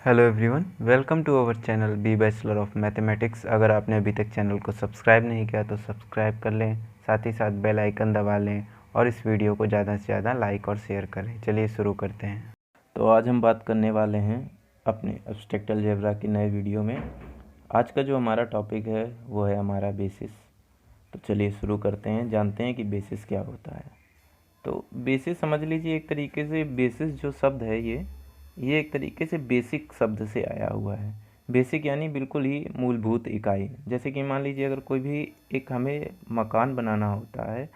Hello everyone, welcome to our channel B bachelor of mathematics. अगर आपने अभी तक चैनल को सब्सक्राइब नहीं किया तो सब्सक्राइब कर लें, साथ ही साथ बेल आइकन दबा लें और इस वीडियो को ज़्यादा से ज़्यादा लाइक और शेयर करें। चलिए शुरू करते हैं। तो आज हम बात करने वाले हैं अपने एब्स्ट्रैक्ट अलजेब्रा की नए वीडियो में। आज का जो हमारा टॉपिक है वो है हमारा बेसिस। तो चलिए शुरू करते हैं, जानते हैं कि बेसिस क्या होता है। तो बेसिस समझ लीजिए एक तरीके से बेसिस जो शब्द है ये एक तरीके से बेसिक शब्द से आया हुआ है। बेसिक यानी बिल्कुल ही मूलभूत इकाई। जैसे कि मान लीजिए अगर कोई भी एक हमें मकान बनाना होता है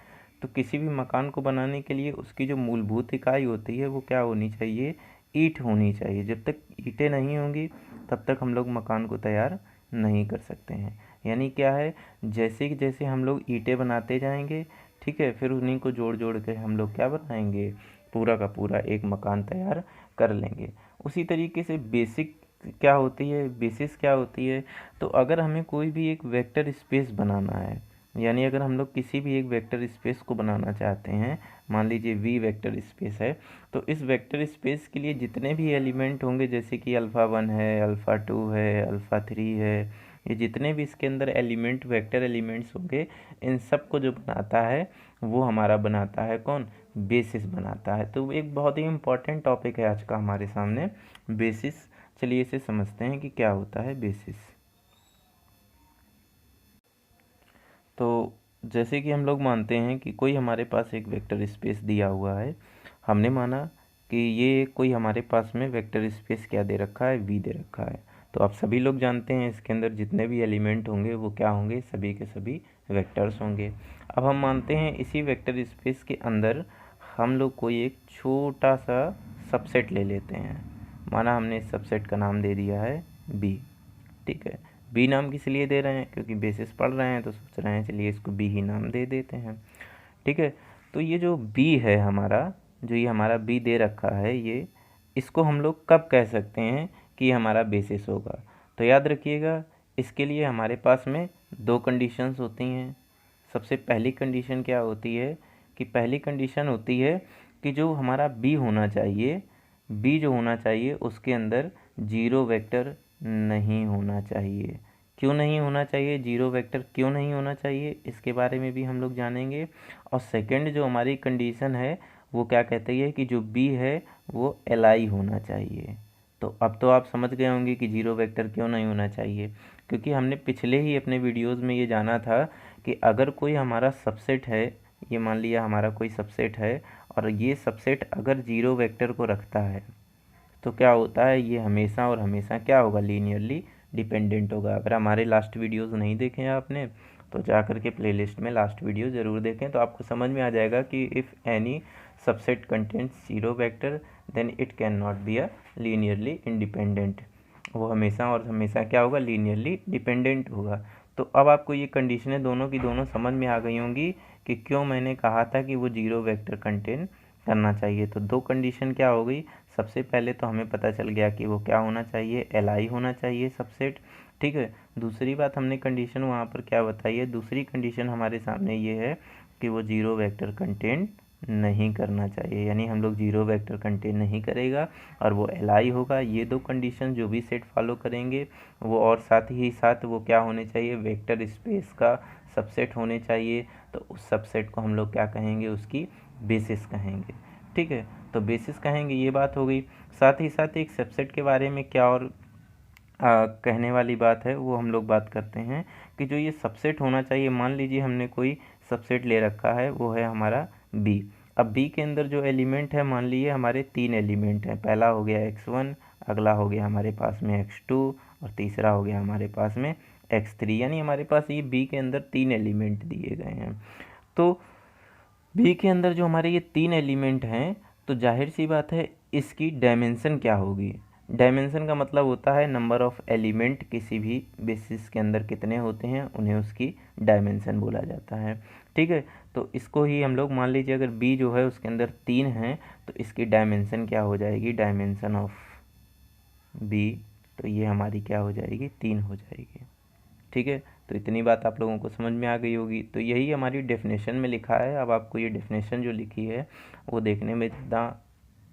तो किसी भी मकान को बनाने के लिए उसकी जो मूलभूत इकाई होती है वो क्या होनी चाहिए, ईंट होनी चाहिए। जब तक ईंटें नहीं होंगी तब तक हम लोग मकान को तैयार नहीं कर सकते हैं। यानी क्या है, जैसे कि जैसे हम लोग ईंटें बनाते जाएंगे, ठीक है, फिर उन्हीं को जोड़ जोड़ के हम लोग क्या बनाएंगे, पूरा का पूरा एक मकान तैयार कर लेंगे। उसी तरीके से बेसिक क्या होती है, बेसिस क्या होती है। तो अगर हमें कोई भी एक वेक्टर स्पेस बनाना है, यानी अगर हम लोग किसी भी एक वेक्टर स्पेस को बनाना चाहते हैं, मान लीजिए वी वेक्टर स्पेस है, तो इस वेक्टर स्पेस के लिए जितने भी एलिमेंट होंगे, जैसे कि अल्फ़ा 1 है, अल्फ़ा 2 है, अल्फ़ा 3 है, ये जितने भी इसके अंदर एलिमेंट वेक्टर एलिमेंट्स होंगे, इन सब को जो बनाता है वो हमारा बनाता है कौन, बेसिस बनाता है। तो एक बहुत ही इम्पॉर्टेंट टॉपिक है आज का हमारे सामने, बेसिस। चलिए इसे समझते हैं कि क्या होता है बेसिस। तो जैसे कि हम लोग मानते हैं कि कोई हमारे पास एक वेक्टर स्पेस दिया हुआ है। हमने माना कि ये कोई हमारे पास में वेक्टर स्पेस क्या दे रखा है, वी दे रखा है। तो आप सभी लोग जानते हैं इसके अंदर जितने भी एलिमेंट होंगे वो क्या होंगे, सभी के सभी वेक्टर्स होंगे। अब हम मानते हैं इसी वेक्टर स्पेस के अंदर हम लोग कोई एक छोटा सा सबसेट ले लेते हैं। माना हमने इस सबसेट का नाम दे दिया है बी। ठीक है, बी नाम किस लिए दे रहे हैं, क्योंकि बेसिस पढ़ रहे हैं तो सोच रहे हैं चलिए इसको बी ही नाम दे देते हैं। ठीक है, तो ये जो बी है हमारा, जो ये हमारा बी दे रखा है, ये इसको हम लोग कब कह सकते हैं कि ये हमारा बेसिस होगा। तो याद रखिएगा, इसके लिए हमारे पास में दो कंडीशंस होती हैं। सबसे पहली कंडीशन क्या होती है कि पहली कंडीशन होती है कि जो हमारा बी होना चाहिए, बी जो होना चाहिए उसके अंदर जीरो वेक्टर नहीं होना चाहिए। क्यों नहीं होना चाहिए, जीरो वेक्टर क्यों नहीं होना चाहिए, इसके बारे में भी हम लोग जानेंगे। और सेकंड जो हमारी कंडीशन है वो क्या कहती है कि जो बी है वो एल होना चाहिए। तो अब तो आप समझ गए होंगे कि जीरो वेक्टर क्यों नहीं होना चाहिए, क्योंकि हमने पिछले ही अपने वीडियोस में ये जाना था कि अगर कोई हमारा सबसेट है, ये मान लिया हमारा कोई सबसेट है और ये सबसेट अगर जीरो वेक्टर को रखता है तो क्या होता है, ये हमेशा और हमेशा क्या होगा, लीनियरली डिपेंडेंट होगा। अगर हमारे लास्ट वीडियोस नहीं देखे हैं आपने तो जा कर के प्लेलिस्ट में लास्ट वीडियो ज़रूर देखें, तो आपको समझ में आ जाएगा कि if any subset contents zero vector then it can not be a linearly independent. वो हमेशा और हमेशा क्या होगा, लीनियरली डिपेंडेंट होगा। तो अब आपको ये कंडीशनें दोनों की दोनों समझ में आ गई होंगी कि क्यों मैंने कहा था कि वो जीरो वेक्टर कंटेन करना चाहिए। तो दो कंडीशन क्या हो गई, सबसे पहले तो हमें पता चल गया कि वो क्या होना चाहिए, एल होना चाहिए सबसेट। ठीक है, दूसरी बात हमने कंडीशन वहाँ पर क्या बताई है, दूसरी कंडीशन हमारे सामने ये है कि वो जीरो वेक्टर कंटेन नहीं करना चाहिए, यानी हम लोग जीरो वेक्टर कंटेन नहीं करेगा और वो एल होगा। ये दो कंडीशन जो भी सेट फॉलो करेंगे वो, और साथ ही साथ वो क्या होने चाहिए, वेक्टर स्पेस का सबसेट होने चाहिए। तो उस सबसेट को हम लोग क्या कहेंगे, उसकी बेसिस कहेंगे। ठीक है, तो बेसिस कहेंगे, ये बात हो गई। साथ ही साथ एक सबसेट के बारे में क्या और कहने वाली बात है वो हम लोग बात करते हैं कि जो ये सबसेट होना चाहिए, मान लीजिए हमने कोई सबसेट ले रखा है, वो है हमारा बी। अब बी के अंदर जो एलिमेंट है, मान लीजिए हमारे तीन एलिमेंट हैं। पहला हो गया x1, अगला हो गया हमारे पास में x2 और तीसरा हो गया हमारे पास में x3। यानी हमारे पास ये बी के अंदर तीन एलिमेंट दिए गए हैं। तो बी के अंदर जो हमारे ये तीन एलिमेंट हैं, तो जाहिर सी बात है इसकी डायमेंशन क्या होगी। डायमेंशन का मतलब होता है नंबर ऑफ़ एलिमेंट, किसी भी बेसिस के अंदर कितने होते हैं उन्हें उसकी डायमेंशन बोला जाता है। ठीक है, तो इसको ही हम लोग मान लीजिए अगर बी जो है उसके अंदर तीन हैं तो इसकी डायमेंशन क्या हो जाएगी, डायमेंशन ऑफ बी, तो ये हमारी क्या हो जाएगी, तीन हो जाएगी। ठीक है, तो इतनी बात आप लोगों को समझ में आ गई होगी। तो यही हमारी डेफिनेशन में लिखा है। अब आपको ये डेफिनेशन जो लिखी है वो देखने में ज़्यादा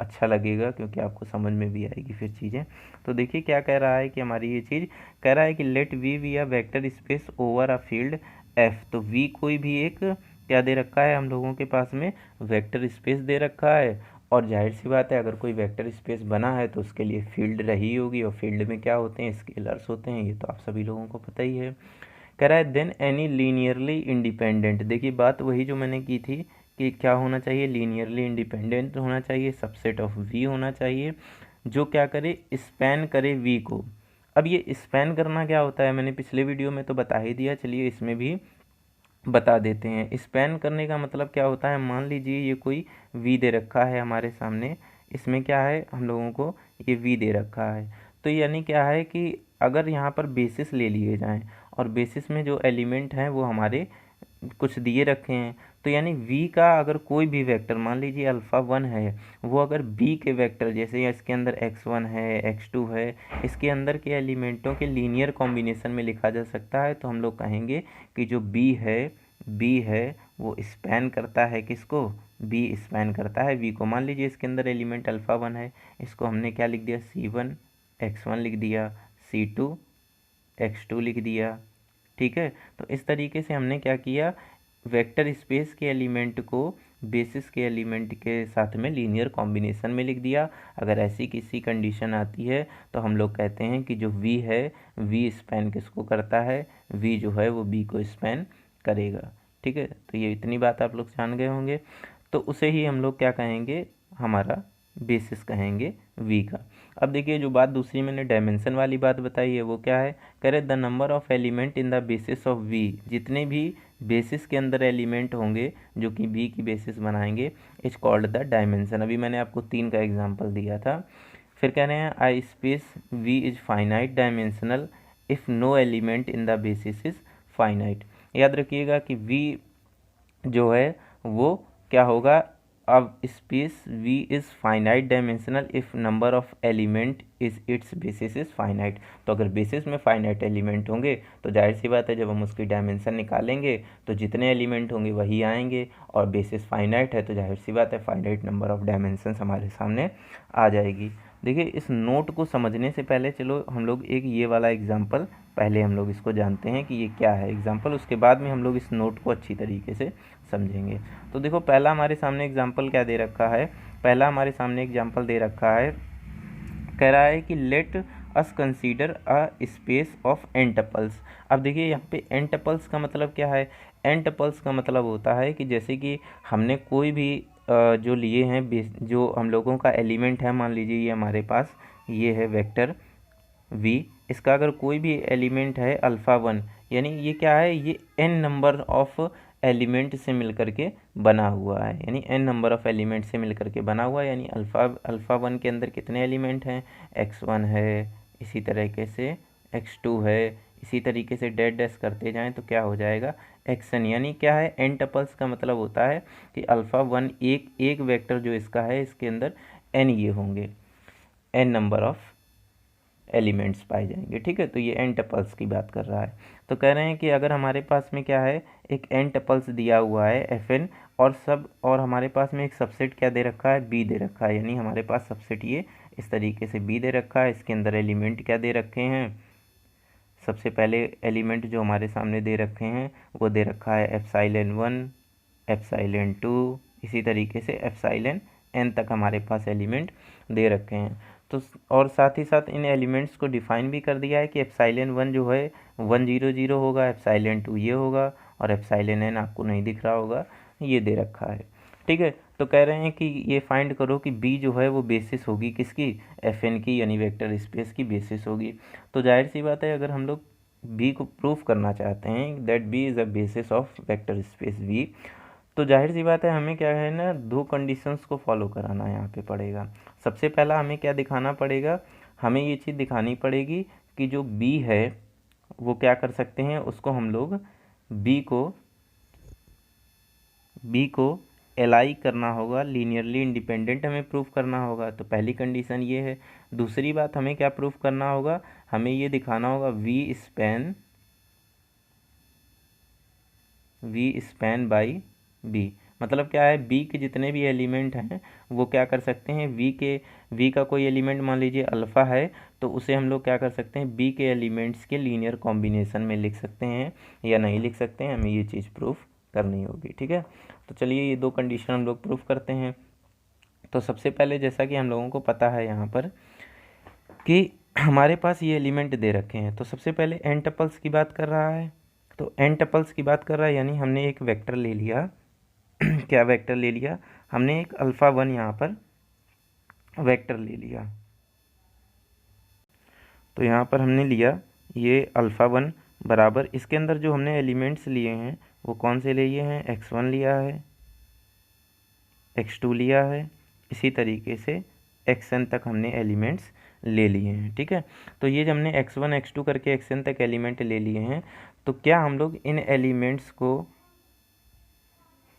अच्छा लगेगा, क्योंकि आपको समझ में भी आएगी फिर चीज़ें। तो देखिए क्या कह रहा है कि हमारी ये चीज़ कह रहा है कि let V be a vector space over a field F. तो वी कोई भी एक क्या दे रखा है हम लोगों के पास में, वेक्टर स्पेस दे रखा है। और जाहिर सी बात है अगर कोई वेक्टर स्पेस बना है तो उसके लिए फील्ड रही होगी, और फील्ड में क्या होते हैं, स्केलर्स होते हैं, ये तो आप सभी लोगों को पता ही है। कह रहा है देन एनी लीनियरली इंडिपेंडेंट। देखिए बात वही जो मैंने की थी कि क्या होना चाहिए, लीनियरली इंडिपेंडेंट होना चाहिए, सबसेट ऑफ वी होना चाहिए जो क्या करे, स्पैन करे वी को। अब ये स्पैन करना क्या होता है, मैंने पिछले वीडियो में तो बता ही दिया, चलिए इसमें भी बता देते हैं। स्पैन करने का मतलब क्या होता है, मान लीजिए ये कोई वी दे रखा है हमारे सामने, इसमें क्या है हम लोगों को ये वी दे रखा है। तो यानी क्या है कि अगर यहाँ पर बेसिस ले लिए जाएं और बेसिस में जो एलिमेंट हैं वो हमारे कुछ दिए रखे हैं, तो यानी v का अगर कोई भी वेक्टर, मान लीजिए अल्फ़ा 1 है, वो अगर b के वेक्टर जैसे इसके अंदर x1 है, x2 है, इसके अंदर के एलिमेंटों के लीनियर कॉम्बिनेशन में लिखा जा सकता है, तो हम लोग कहेंगे कि जो b है वो स्पैन करता है किसको, b स्पैन करता है v को। मान लीजिए इसके अंदर एलिमेंट अल्फ़ा 1 है, इसको हमने क्या लिख दिया, c1 x1 लिख दिया, c2 x2 लिख दिया, ठीक है। तो इस तरीके से हमने क्या किया, वेक्टर स्पेस के एलिमेंट को बेसिस के एलिमेंट के साथ में लीनियर कॉम्बिनेशन में लिख दिया। अगर ऐसी किसी कंडीशन आती है तो हम लोग कहते हैं कि जो v है, v स्पैन किसको करता है, v जो है वो b को स्पैन करेगा, ठीक है। तो ये इतनी बात आप लोग जान गए होंगे। तो उसे ही हम लोग क्या कहेंगे, हमारा बेसिस कहेंगे v का। अब देखिए जो बात दूसरी मैंने डायमेंशन वाली बात बताई है वो क्या है, कह रहे the number of element in the basis of v। जितने भी बेसिस के अंदर एलिमेंट होंगे जो कि v की बेसिस बनाएंगे, इज कॉल्ड द डायमेंशन। अभी मैंने आपको 3 का एग्जांपल दिया था। फिर कह रहे हैं I space v is finite dimensional if no element in the basis is finite. याद रखिएगा कि v जो है वो क्या होगा, अब space v is finite dimensional if number of element is it's basis is finite. तो अगर बेसिस में फाइनाइट एलिमेंट होंगे तो जाहिर सी बात है जब हम उसकी डायमेंशन निकालेंगे तो जितने एलिमेंट होंगे वही आएंगे, और बेसिस फाइनाइट है तो जाहिर सी बात है फाइनाइट नंबर ऑफ डायमेंशंस हमारे सामने आ जाएगी। देखिए इस नोट को समझने से पहले चलो हम लोग एक ये वाला एग्जाम्पल पहले हम लोग इसको जानते हैं कि ये क्या है एग्जाम्पल, उसके बाद में हम लोग इस नोट को अच्छी तरीके से समझेंगे। तो देखो पहला हमारे सामने एग्जाम्पल क्या दे रखा है, पहला हमारे सामने एग्जाम्पल दे रखा है, कह रहा है कि let us consider a space of n tuples. अब देखिए यहाँ पे एन टपल्स का मतलब क्या है, एन टपल्स का मतलब होता है कि जैसे कि हमने कोई भी जो लिए हैं जो हम लोगों का एलिमेंट है, मान लीजिए ये हमारे पास ये है वेक्टर v, इसका अगर कोई भी एलिमेंट है अल्फ़ा 1, यानी ये क्या है, ये n नंबर ऑफ एलिमेंट से मिलकर के बना हुआ है, यानी n नंबर ऑफ एलिमेंट से मिलकर के बना हुआ है। यानी अल्फ़ा 1 के अंदर कितने एलिमेंट हैं, x1 है, इसी तरीके से x2 है, इसी तरीके से डैश डैश करते जाएं तो क्या हो जाएगा, xn। यानी क्या है, n टपल्स का मतलब होता है कि अल्फ़ा 1 एक वेक्टर जो इसका है इसके अंदर n ये होंगे, n नंबर ऑफ एलिमेंट्स पाए जाएंगे, ठीक है। तो ये एन टपल्स की बात कर रहा है। तो कह रहे हैं कि अगर हमारे पास में क्या है, एक एन टपल्स दिया हुआ है एफ एन, और हमारे पास में एक सबसेट क्या दे रखा है, बी दे रखा है, यानी हमारे पास सबसेट ये इस तरीके से बी दे रखा है। इसके अंदर एलिमेंट क्या दे रखे हैं, सबसे पहले एलिमेंट जो हमारे सामने दे रखे हैं वो दे रखा है एप्सिलॉन 1, एप्सिलॉन 2, इसी तरीके से एप्सिलॉन एन तक हमारे पास एलिमेंट दे रखे हैं। तो और साथ ही साथ इन एलिमेंट्स को डिफाइन भी कर दिया है कि एप्सिलॉन 1 जो है 100 होगा, एप्सिलॉन 2 ये होगा, और एप्सिलॉन एन आपको नहीं दिख रहा होगा, ये दे रखा है, ठीक है। तो कह रहे हैं कि ये फाइंड करो कि बी जो है वो बेसिस होगी किसकी, एफ एन की, यानी वेक्टर स्पेस की बेसिस होगी। तो जाहिर सी बात है अगर हम लोग बी को प्रूफ करना चाहते हैं that B is a basis of vector space V, तो जाहिर सी बात है हमें क्या है ना, दो कंडीशंस को फॉलो कराना यहाँ पे पड़ेगा। सबसे पहला हमें क्या दिखाना पड़ेगा, हमें ये चीज़ दिखानी पड़ेगी कि जो बी है वो क्या कर सकते हैं, उसको हम लोग बी को एलाई करना होगा, लीनियरली इंडिपेंडेंट हमें प्रूफ करना होगा। तो पहली कंडीशन ये है। दूसरी बात हमें क्या प्रूफ करना होगा, हमें ये दिखाना होगा वी स्पैन बाई बी। मतलब क्या है, बी के जितने भी एलिमेंट हैं वो क्या कर सकते हैं, वी का कोई एलिमेंट मान लीजिए अल्फ़ा है, तो उसे हम लोग क्या कर सकते हैं, बी के एलिमेंट्स के लीनियर कॉम्बिनेशन में लिख सकते हैं या नहीं लिख सकते हैं, हमें ये चीज़ प्रूफ करनी होगी। ठीक है, तो चलिए ये दो कंडीशन हम लोग प्रूफ करते हैं। तो सबसे पहले जैसा कि हम लोगों को पता है यहाँ पर कि हमारे पास ये एलिमेंट दे रखे हैं, तो सबसे पहले एन टपल्स की बात कर रहा है, तो एन टपल्स की बात कर रहा है यानी हमने एक वेक्टर ले लिया क्या वेक्टर ले लिया, हमने एक अल्फ़ा 1 यहाँ पर वेक्टर ले लिया। तो यहाँ पर हमने लिया ये अल्फ़ा 1 बराबर, इसके अंदर जो हमने एलिमेंट्स लिए हैं वो कौन से लिए हैं, x1 लिया है, x2 लिया है, इसी तरीके से xn तक हमने एलिमेंट्स ले लिए हैं। ठीक है, तो ये जब हमने x1 x2 करके xn तक एलिमेंट ले लिए हैं, तो क्या हम लोग इन एलिमेंट्स को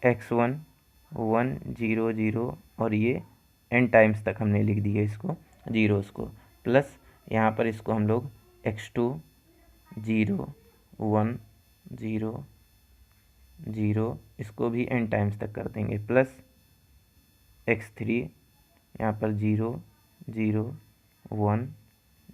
x1 1 0 0 और ये n टाइम्स तक हमने लिख दिए इसको जीरोस को, प्लस यहाँ पर इसको हम लोग x2 0 1 0 0 इसको भी n टाइम्स तक कर देंगे, प्लस x3 यहाँ पर 0 0 1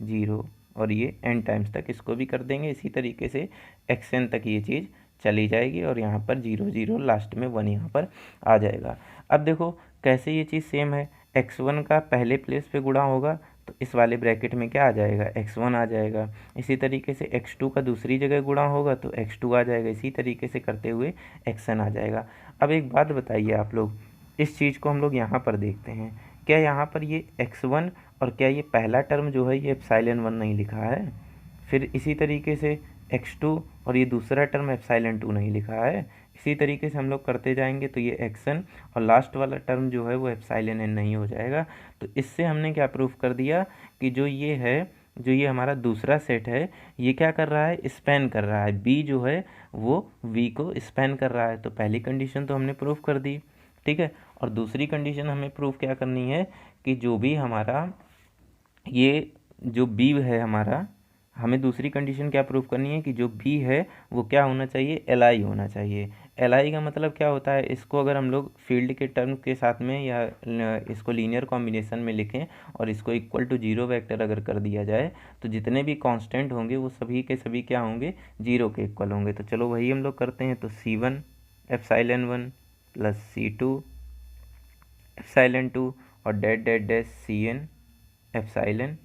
0 और ये n टाइम्स तक इसको भी कर देंगे। इसी तरीके से xn तक ये चीज़ चली जाएगी और यहाँ पर 0 0 लास्ट में 1 यहाँ पर आ जाएगा। अब देखो कैसे ये चीज़ सेम है, x1 का पहले प्लेस पे गुणा होगा तो इस वाले ब्रैकेट में क्या आ जाएगा, x1 आ जाएगा। इसी तरीके से x2 का दूसरी जगह गुणा होगा तो x2 आ जाएगा। इसी तरीके से करते हुए xn आ जाएगा। अब एक बात बताइए आप लोग, इस चीज़ को हम लोग यहाँ पर देखते हैं, क्या यहाँ पर ये x1 और क्या ये पहला टर्म जो है ये एप्सिलॉन 1 नहीं लिखा है, फिर इसी तरीके से x2 और ये दूसरा टर्म एप्सिलॉन 2 नहीं लिखा है। इसी तरीके से हम लोग करते जाएंगे तो ये xn और लास्ट वाला टर्म जो है वो एप्सिलॉन n नहीं हो जाएगा। तो इससे हमने क्या प्रूफ कर दिया कि जो ये है, जो ये हमारा दूसरा सेट है, ये क्या कर रहा है, स्पैन कर रहा है, b जो है वो v को स्पैन कर रहा है। तो पहली कंडीशन तो हमने प्रूफ कर दी। ठीक है, और दूसरी कंडीशन हमें प्रूफ क्या करनी है कि जो भी हमारा ये जो बी है हमारा, हमें दूसरी कंडीशन क्या प्रूफ करनी है कि जो बी है वो क्या होना चाहिए, एल आई होना चाहिए। एल आई का मतलब क्या होता है, इसको अगर हम लोग फील्ड के टर्म के साथ में या इसको लीनियर कॉम्बिनेशन में लिखें और इसको इक्वल टू जीरो वेक्टर अगर कर दिया जाए तो जितने भी कांस्टेंट होंगे वो सभी के सभी क्या होंगे, जीरो के इक्वल होंगे। तो चलो वही हम लोग करते हैं। तो C1 epsilon 1 plus C2 epsilon 2 और dot dot dash CN epsilon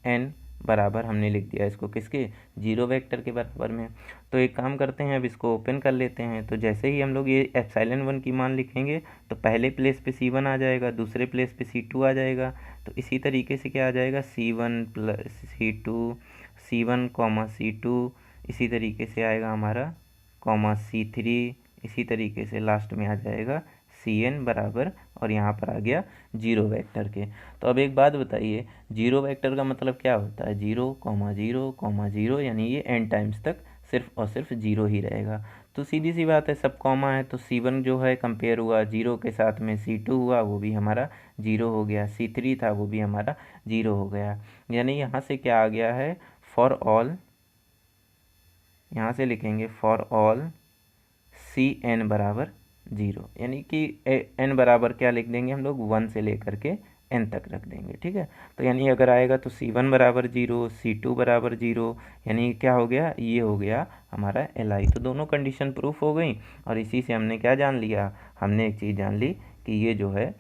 n बराबर हमने लिख दिया इसको किसके, जीरो वेक्टर के बराबर में। तो एक काम करते हैं, अब इसको ओपन कर लेते हैं। तो जैसे ही हम लोग ये एप्सिलॉन 1 की मान लिखेंगे तो पहले प्लेस पे C1 आ जाएगा, दूसरे प्लेस पे C2 आ जाएगा। तो इसी तरीके से क्या आ जाएगा, C1 plus C2 C1 comma C2, इसी तरीके से आएगा हमारा कॉमा C3, इसी तरीके से लास्ट में आ जाएगा CN बराबर, और यहाँ पर आ गया जीरो वेक्टर के। तो अब एक बात बताइए, जीरो वेक्टर का मतलब क्या होता है, 0 0 0 यानी ये n टाइम्स तक सिर्फ और सिर्फ जीरो ही रहेगा। तो सीधी सी बात है, सब कॉमा है तो C1 जो है कंपेयर हुआ जीरो के साथ में, C2 हुआ वो भी हमारा जीरो हो गया, C3 था वो भी हमारा जीरो हो गया। यानी यहाँ से क्या आ गया है, फॉर ऑल, यहाँ से लिखेंगे फॉर ऑल CN बराबर जीरो, यानी कि n बराबर क्या लिख देंगे हम लोग, 1 से लेकर के n तक रख देंगे। ठीक है, तो यानी अगर आएगा तो C1 बराबर जीरो, C2 बराबर जीरो, यानी क्या हो गया, ये हो गया हमारा Li। तो दोनों कंडीशन प्रूफ हो गई और इसी से हमने क्या जान लिया, हमने एक चीज़ जान ली कि ये जो है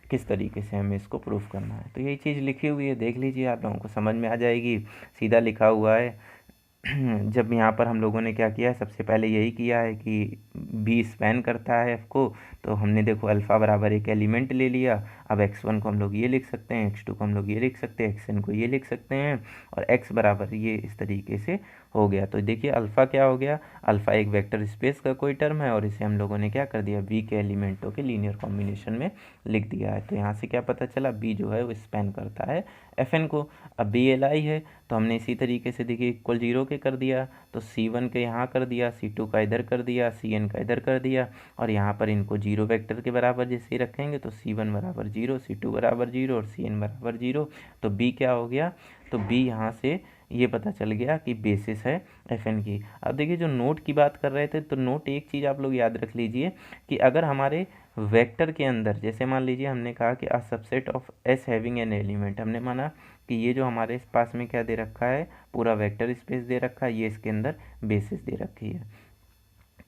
किस तरीके से हमें इसको प्रूफ करना है। तो यही चीज़ लिखी हुई है, देख लीजिए, आप लोगों को समझ में आ जाएगी। सीधा लिखा हुआ है। जब यहाँ पर हम लोगों ने क्या किया है, सबसे पहले यही किया है कि बी स्पैन करता है एफ को, तो हमने देखो अल्फ़ा बराबर एक एलिमेंट ले लिया। अब x1 को हम लोग ये लिख सकते हैं, x2 को हम लोग ये लिख सकते हैं, xn को ये लिख सकते हैं, और x बराबर ये इस तरीके से हो गया। तो देखिए अल्फ़ा क्या हो गया, अल्फ़ा एक वेक्टर स्पेस का कोई टर्म है और इसे हम लोगों ने क्या कर दिया, b के एलिमेंटों के लीनियर कॉम्बिनेशन में लिख दिया है। तो यहाँ से क्या पता चला, b जो है वो स्पैन करता है fn को। अब b Li है तो हमने इसी तरीके से देखिए इक्वल जीरो के कर दिया, तो C1 के यहाँ कर दिया, C2 का इधर कर दिया, CN का इधर कर दिया, और यहाँ पर इनको जीरो वेक्टर के बराबर जैसे ही रखेंगे तो C1 बराबर जीरो, C2 बराबर जीरो और CN बराबर जीरो। तो B क्या हो गया, तो B यहाँ से ये पता चल गया कि बेसिस है FN की। अब देखिए जो नोट की बात कर रहे थे, तो नोट एक चीज़ आप लोग याद रख लीजिए कि अगर हमारे वेक्टर के अंदर, जैसे मान लीजिए हमने कहा कि a subset of S having an element, हमने माना कि ये जो हमारे पास में क्या दे रखा है, पूरा वेक्टर स्पेस दे रखा है, ये इसके अंदर बेसिस दे रखी है।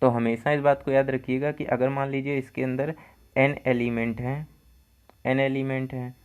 तो हमेशा इस बात को याद रखिएगा कि अगर मान लीजिए इसके अंदर एन एलिमेंट हैं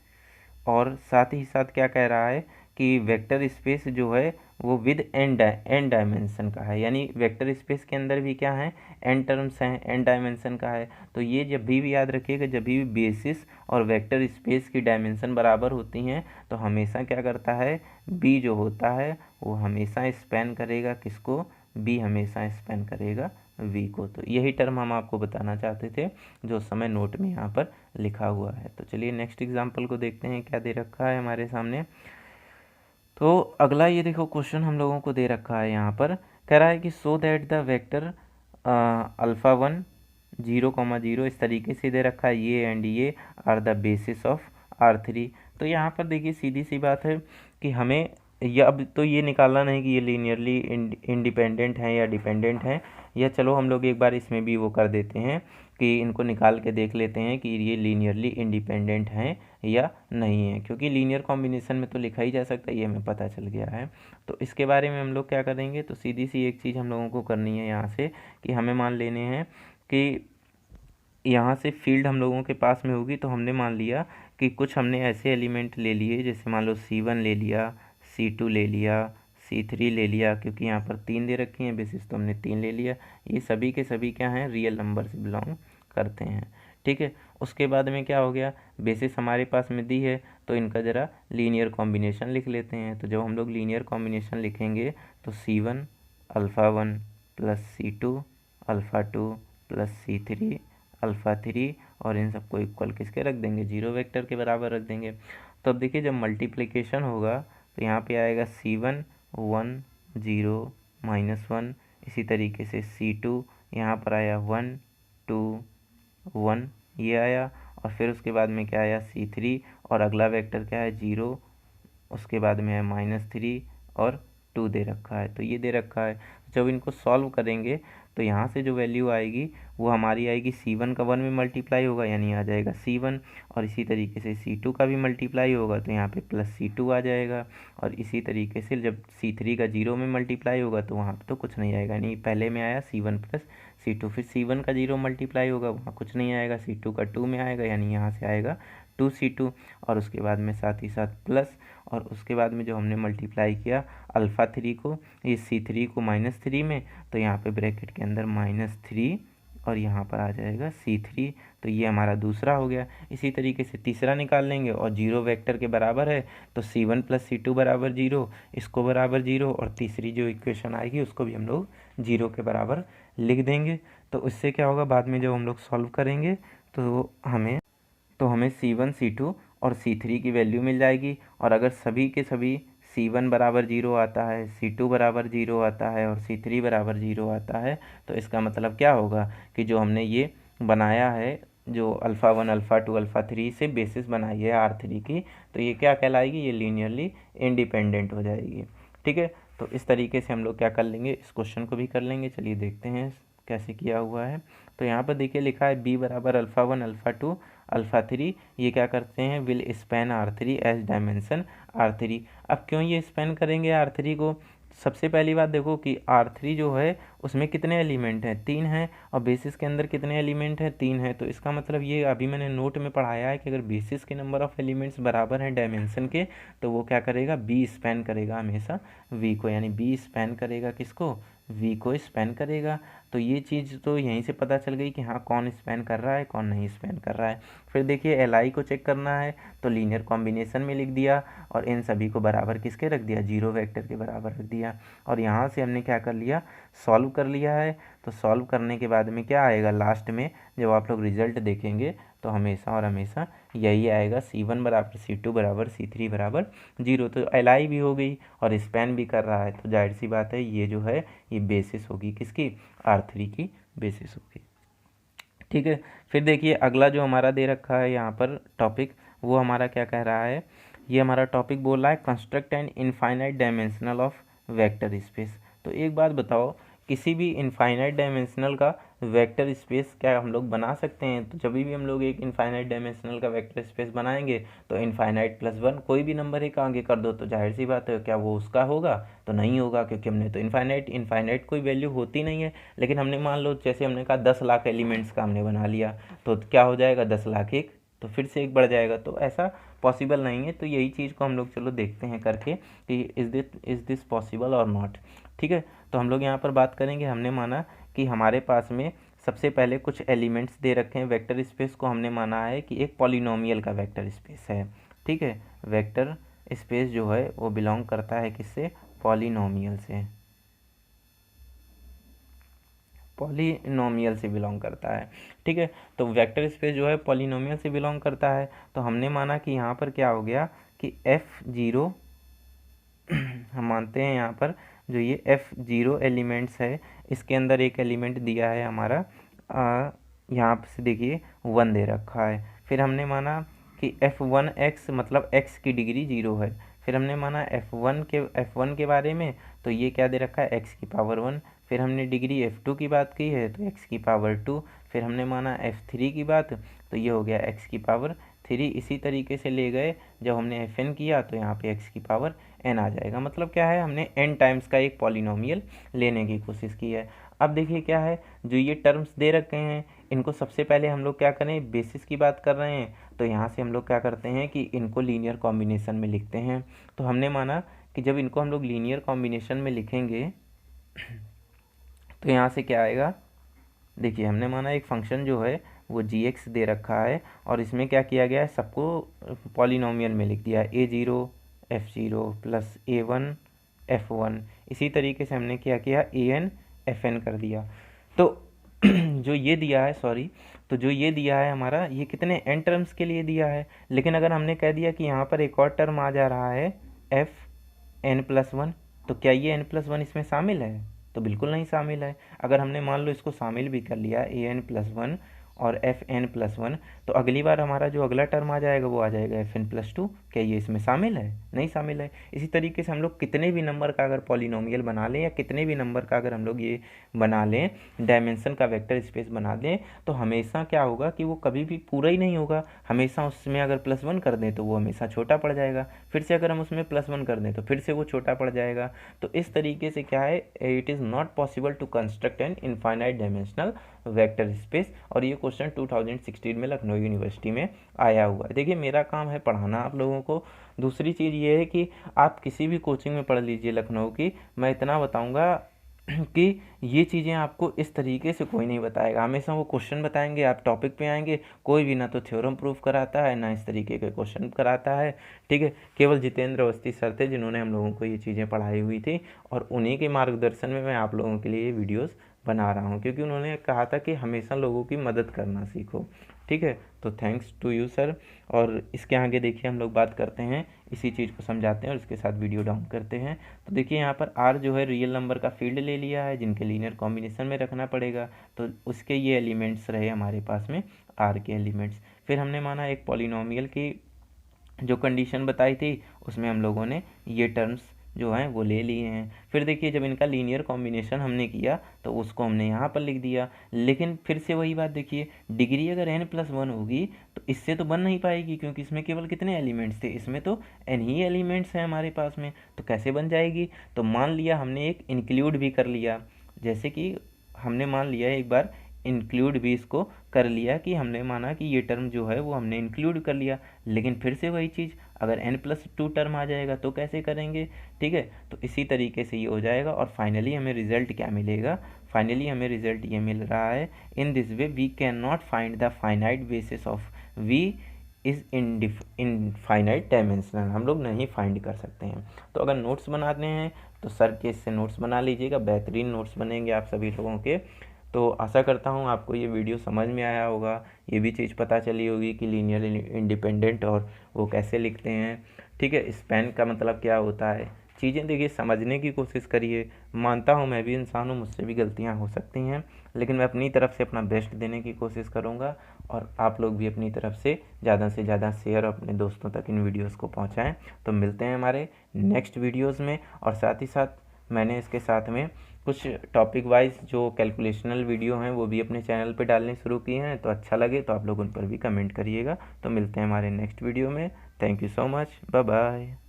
और साथ ही साथ क्या कह रहा है कि वेक्टर स्पेस जो है वो विद एन डायमेंशन का है, यानी वेक्टर स्पेस के अंदर भी क्या है, एन टर्म्स हैं, एन डायमेंशन का है। तो ये जब भी याद रखिएगा, जब भी बेसिस और वेक्टर स्पेस की डायमेंशन बराबर होती हैं तो हमेशा क्या करता है, बी जो होता है वो हमेशा स्पैन करेगा किसको, बी हमेशा स्पैन करेगा वी को। तो यही टर्म हम आपको बताना चाहते थे जो उस समय नोट में यहाँ पर लिखा हुआ है। तो चलिए नेक्स्ट एग्जांपल को देखते हैं, क्या दे रखा है हमारे सामने। तो अगला ये देखो क्वेश्चन हम लोगों को दे रखा है, यहाँ पर कह रहा है कि so that the vector alpha 1 0,0 इस तरीके से दे रखा है, ये एंड ये are the basis of R3। तो यहाँ पर देखिए सीधी सी बात है कि हमें या अब तो ये निकालना नहीं कि ये लीनियरली इंडिपेंडेंट हैं या डिपेंडेंट हैं, या चलो हम लोग एक बार इसमें भी वो कर देते हैं कि इनको निकाल के देख लेते हैं कि ये लीनियरली इंडिपेंडेंट हैं या नहीं है, क्योंकि लीनियर कॉम्बिनेशन में तो लिखा ही जा सकता है, ये हमें पता चल गया है। तो इसके बारे में हम लोग क्या करेंगे, तो सीधी सी एक चीज़ हम लोगों को करनी है यहाँ से कि हमें मान लेने हैं कि यहाँ से फील्ड हम लोगों के पास में होगी। तो हमने मान लिया कि कुछ हमने ऐसे एलिमेंट ले लिए, जैसे मान लो C1 ले लिया, C2 ले लिया, C3 ले लिया, क्योंकि यहाँ पर 3 दे रखी हैं बेसिस, तो हमने 3 ले लिया। ये सभी के सभी क्या हैं, रियल नंबर से बिलोंग करते हैं, ठीक है। उसके बाद में क्या हो गया, बेसिस हमारे पास में दी है तो इनका ज़रा लीनियर कॉम्बिनेशन लिख लेते हैं। तो जब हम लोग लीनियर कॉम्बिनेशन लिखेंगे तो C1 alpha 1 plus C2 alpha 2 plus C3 alpha 3 और इन सबको इक्वल किसके रख देंगे, जीरो वेक्टर के बराबर रख देंगे। तो अब देखिए जब मल्टीप्लिकेशन होगा तो यहाँ पे आएगा C1 1 0 -1, इसी तरीके से C2 यहाँ पर आया 1 2 1 ये आया, और फिर उसके बाद में क्या आया C3 और अगला वेक्टर क्या है 0, उसके बाद में है -3 और 2 दे रखा है। तो ये दे रखा है, जब इनको सॉल्व करेंगे तो यहाँ से जो वैल्यू आएगी वो हमारी आएगी C1 का 1 में मल्टीप्लाई होगा यानी आ जाएगा C1, और इसी तरीके से C2 का भी मल्टीप्लाई होगा तो यहाँ पे प्लस C2 आ जाएगा, और इसी तरीके से जब C3 का 0 में मल्टीप्लाई होगा तो वहाँ पे तो कुछ नहीं आएगा, यानी पहले में आया C1 प्लस C2, फिर C1 का 0 मल्टीप्लाई होगा वहाँ कुछ नहीं आएगा, C2 का 2 में आएगा यानी यहाँ से आएगा 2C2, और उसके बाद में साथ ही साथ प्लस, और उसके बाद में जो हमने मल्टीप्लाई किया अल्फ़ा 3 को ये C3 को -3 में, तो यहाँ पे ब्रैकेट के अंदर -3 और यहाँ पर आ जाएगा C3, तो ये हमारा दूसरा हो गया। इसी तरीके से तीसरा निकाल लेंगे और जीरो वेक्टर के बराबर है तो C1 प्लस C2 बराबर 0, इसको बराबर 0, और तीसरी जो इक्वेशन आएगी उसको भी हम लोग 0 के बराबर लिख देंगे। तो इससे क्या होगा, बाद में जब हम लोग सॉल्व करेंगे तो हमें C1 C2 और C3 की वैल्यू मिल जाएगी, और अगर सभी के सभी C1 बराबर 0 आता है, C2 बराबर 0 आता है और C3 बराबर 0 आता है, तो इसका मतलब क्या होगा कि जो हमने ये बनाया है, जो अल्फ़ा 1 अल्फ़ा 2 अल्फ़ा 3 से बेसिस बनाई है R3 की, तो ये क्या कहलाएगी, ये लीनियरली इंडिपेंडेंट हो जाएगी, ठीक है। तो इस तरीके से हम लोग क्या कर लेंगे, इस क्वेश्चन को भी कर लेंगे। चलिए देखते हैं कैसे किया हुआ है। तो यहाँ पर देखिए लिखा है B बराबर अल्फ़ा 1 अल्फ़ा 2 अल्फ़ा 3, ये क्या करते हैं, will span R3 as dimension R3। अब क्यों ये स्पैन करेंगे R3 को, सबसे पहली बात देखो कि R3 जो है उसमें कितने एलिमेंट हैं, 3 हैं, और बेसिस के अंदर कितने एलिमेंट हैं, 3 हैं। तो इसका मतलब ये अभी मैंने नोट में पढ़ाया है कि अगर बेसिस के नंबर ऑफ एलिमेंट्स बराबर हैं डायमेंशन के, तो वो क्या करेगा, बी स्पैन करेगा हमेशा वी को, यानी बी स्पैन करेगा किसको, वी को स्पैन करेगा। तो ये चीज़ तो यहीं से पता चल गई कि हाँ कौन स्पैन कर रहा है कौन नहीं स्पैन कर रहा है। फिर देखिए एल आई को चेक करना है तो लीनियर कॉम्बिनेशन में लिख दिया, और इन सभी को बराबर किसके रख दिया, जीरो वेक्टर के बराबर रख दिया, और यहाँ से हमने क्या कर लिया, सॉल्व कर लिया है। तो सॉल्व करने के बाद में क्या आएगा, लास्ट में जब आप लोग रिजल्ट देखेंगे तो हमेशा और हमेशा यही आएगा, C1 बराबर C2 बराबर C3 बराबर 0। तो एल आई भी हो गई और स्पैन भी कर रहा है, तो जाहिर सी बात है ये जो है ये बेसिस होगी किसकी, R3 की बेसिस होगी, ठीक है। फिर देखिए अगला जो हमारा दे रखा है यहाँ पर टॉपिक, वो हमारा क्या कह रहा है, ये हमारा टॉपिक बोल रहा है construct an infinite dimensional of vector space. तो एक बात बताओ किसी भी इनफाइनाइट डायमेंशनल का वेक्टर स्पेस क्या हम लोग बना सकते हैं? तो जब भी हम लोग एक इनफाइनाइट डायमेंशनल का वेक्टर स्पेस बनाएंगे तो इनफाइनाइट प्लस वन कोई भी नंबर एक आगे कर दो तो जाहिर सी बात है क्या वो उसका होगा? तो नहीं होगा, क्योंकि हमने तो इनफाइनाइट कोई वैल्यू होती नहीं है। लेकिन हमने मान लो जैसे हमने कहा 10 लाख एलिमेंट्स का हमने बना लिया, तो क्या हो जाएगा 10 लाख एक, तो फिर से एक बढ़ जाएगा, तो ऐसा पॉसिबल नहीं है। तो यही चीज़ को हम लोग चलो देखते हैं करके कि इज़ दिस पॉसिबल और नॉट। ठीक है, तो हम लोग यहाँ पर बात करेंगे। हमने माना कि हमारे पास में सबसे पहले कुछ एलिमेंट्स दे रखे हैं। वेक्टर स्पेस को हमने माना है कि एक पॉलिनोमियल का वेक्टर स्पेस है। ठीक है, वेक्टर स्पेस जो है वो बिलोंग करता है किससे? पॉलिनोमियल से, पॉलिनोमियल से बिलोंग करता है। ठीक है, तो वेक्टर स्पेस जो है पॉलिनोमियल से बिलोंग करता है। तो हमने माना कि यहाँ पर क्या हो गया कि F0 हम मानते हैं यहाँ पर जो ये F0 एलिमेंट्स है, इसके अंदर एक एलिमेंट दिया है हमारा, यहाँ से देखिए 1 दे रखा है। फिर हमने माना कि F1x मतलब x की डिग्री 0 है। फिर हमने माना F1 के बारे में, तो ये क्या दे रखा है? x की पावर 1। फिर हमने डिग्री F2 की बात की है तो x की पावर 2। फिर हमने माना F3 की बात, तो ये हो गया x की पावर 3। इसी तरीके से ले गए, जब हमने Fn किया तो यहाँ पे x की पावर n आ जाएगा। मतलब क्या है, हमने n टाइम्स का एक पॉलिनोमियल लेने की कोशिश की है। अब देखिए क्या है, जो ये टर्म्स दे रखे हैं इनको सबसे पहले हम लोग क्या करें, बेसिस की बात कर रहे हैं, तो यहाँ से हम लोग क्या करते हैं कि इनको लीनियर कॉम्बिनेशन में लिखते हैं। तो हमने माना कि जब इनको हम लोग लीनियर कॉम्बिनेशन में लिखेंगे तो यहाँ से क्या आएगा, देखिए हमने माना एक फंक्शन जो है वो gx दे रखा है और इसमें क्या किया गया है, सबको पॉलिनोमियल में लिख दिया है, a0 f0 plus a1 f1। इसी तरीके से हमने क्या किया, an fn कर दिया। तो जो ये दिया है, तो जो ये दिया है हमारा, ये कितने n टर्म्स के लिए दिया है। लेकिन अगर हमने कह दिया कि यहाँ पर एक और टर्म आ जा रहा है fn+1, तो क्या ये n+1 इसमें शामिल है? तो बिल्कुल नहीं शामिल है। अगर हमने मान लो इसको शामिल भी कर लिया an+1 और fn+1, तो अगली बार हमारा जो अगला टर्म आ जाएगा वो आ जाएगा fn+2। क्या ये इसमें शामिल है? नहीं शामिल है। इसी तरीके से हम लोग कितने भी नंबर का अगर पॉलिनोमियल बना लें या कितने भी नंबर का अगर हम लोग ये बना लें, डायमेंशन का वेक्टर स्पेस बना दें, तो हमेशा क्या होगा कि वो कभी भी पूरा ही नहीं होगा। हमेशा उसमें अगर +1 कर दें तो वो हमेशा छोटा पड़ जाएगा, फिर से अगर हम उसमें +1 कर दें तो फिर से वो छोटा पड़ जाएगा। तो इस तरीके से क्या है, it is not possible to construct an infinite dimensional vector space. और ये क्वेश्चन 2016 में लखनऊ यूनिवर्सिटी में आया हुआ है। देखिए मेरा काम है पढ़ाना आप लोगों को। दूसरी चीज़ ये है कि आप किसी भी कोचिंग में पढ़ लीजिए लखनऊ की, मैं इतना बताऊंगा कि ये चीज़ें आपको इस तरीके से कोई नहीं बताएगा। हमेशा वो क्वेश्चन बताएंगे, आप टॉपिक पे आएंगे, कोई भी ना तो थ्योरम प्रूफ कराता है ना इस तरीके के क्वेश्चन कराता है। ठीक है, केवल जितेंद्र अवस्थी सर थे जिन्होंने हम लोगों को ये चीज़ें पढ़ाई हुई थी, और उन्हीं के मार्गदर्शन में मैं आप लोगों के लिए ये वीडियोज़ बना रहा हूँ, क्योंकि उन्होंने कहा था कि हमेशा लोगों की मदद करना सीखो। ठीक है, तो थैंक्स टू यू सर। और इसके आगे देखिए हम लोग बात करते हैं, इसी चीज़ को समझाते हैं और इसके साथ वीडियो डाउन करते हैं। तो देखिए यहाँ पर आर जो है रियल नंबर का फील्ड ले लिया है जिनके लीनियर कॉम्बिनेशन में रखना पड़ेगा, तो उसके ये एलिमेंट्स रहे हमारे पास में, आर के एलिमेंट्स। फिर हमने माना एक पॉलिनोमियल की जो कंडीशन बताई थी उसमें हम लोगों ने ये टर्म्स जो हैं वो ले लिए हैं। फिर देखिए जब इनका लीनियर कॉम्बिनेशन हमने किया तो उसको हमने यहाँ पर लिख दिया। लेकिन फिर से वही बात देखिए, डिग्री अगर n+1 होगी तो इससे तो बन नहीं पाएगी, क्योंकि इसमें केवल कितने एलिमेंट्स थे, इसमें तो n ही एलिमेंट्स हैं हमारे पास में, तो कैसे बन जाएगी। तो मान लिया हमने एक इंक्लूड भी कर लिया, जैसे कि हमने मान लिया एक बार इंक्लूड भी इसको कर लिया, कि हमने माना कि ये टर्म जो है वो हमने इंक्लूड कर लिया। लेकिन फिर से वही चीज़, अगर n+2 टर्म आ जाएगा तो कैसे करेंगे। ठीक है, तो इसी तरीके से ये हो जाएगा और फाइनली हमें रिजल्ट क्या मिलेगा, फाइनली हमें रिजल्ट ये मिल रहा है, in this way we can not find the finite basis of v is infinite dimensional. हम लोग नहीं फाइंड कर सकते हैं। तो अगर नोट्स बनाते हैं तो सर के इससे नोट्स बना लीजिएगा, बेहतरीन नोट्स बनेंगे आप सभी लोगों के। तो आशा करता हूँ आपको ये वीडियो समझ में आया होगा, ये भी चीज़ पता चली होगी कि लीनियर इंडिपेंडेंट और वो कैसे लिखते हैं। ठीक है, स्पैन का मतलब क्या होता है, चीज़ें देखिए समझने की कोशिश करिए। मानता हूँ मैं भी इंसान हूँ, मुझसे भी गलतियाँ हो सकती हैं, लेकिन मैं अपनी तरफ से अपना बेस्ट देने की कोशिश करूँगा, और आप लोग भी अपनी तरफ से ज़्यादा शेयर अपने दोस्तों तक इन वीडियोज़ को पहुँचाएँ। तो मिलते हैं हमारे नेक्स्ट वीडियोज़ में, और साथ ही साथ मैंने इसके साथ में कुछ टॉपिक वाइज जो कैलकुलेशनल वीडियो हैं वो भी अपने चैनल पे डालने शुरू किए हैं, तो अच्छा लगे तो आप लोग उन पर भी कमेंट करिएगा। तो मिलते हैं हमारे नेक्स्ट वीडियो में। Thank you so much, bye bye.